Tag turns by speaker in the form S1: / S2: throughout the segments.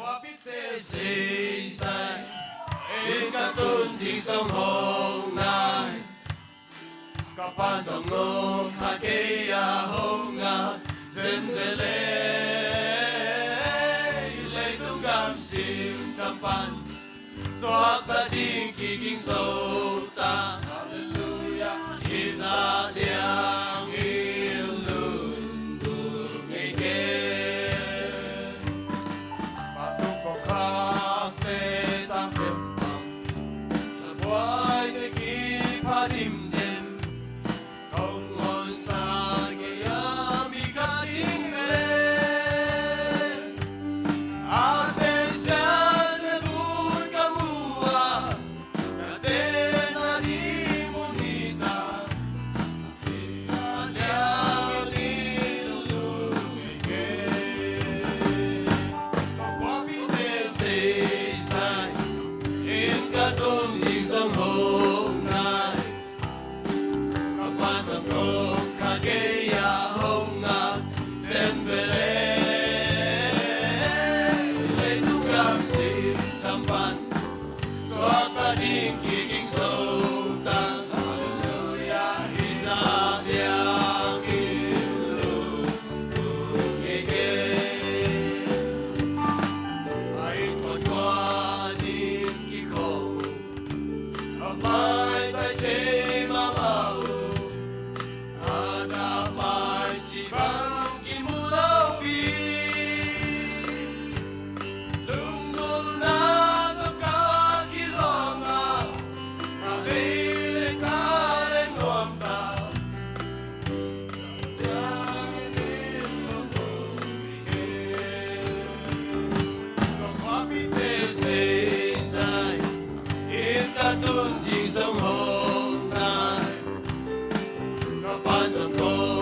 S1: 我必得死世，應該端天上紅奶，各班上屋下基呀紅呀，真的你都甘心參辦，所不定基經數ta，哈利路亞，以撒亮一路路嘅嘅。
S2: Hãy subscribe cho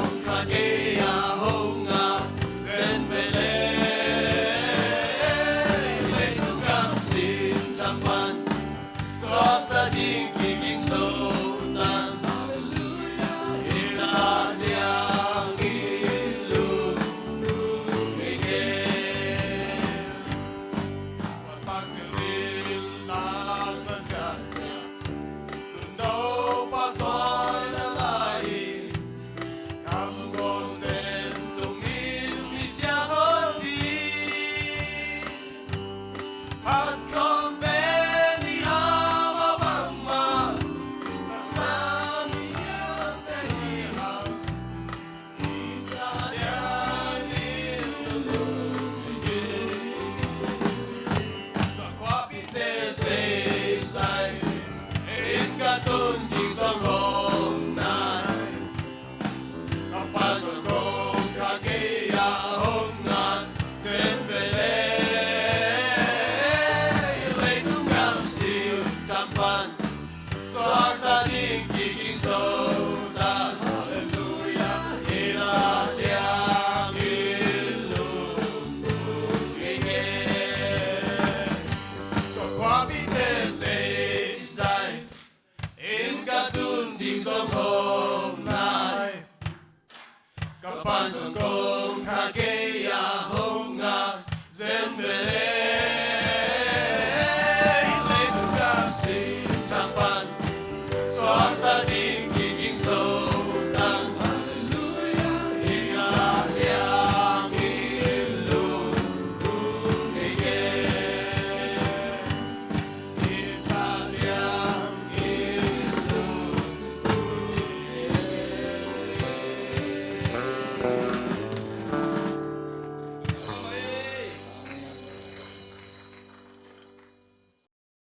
S2: kênh Ghiền Mì Gõ để không bỏ lỡ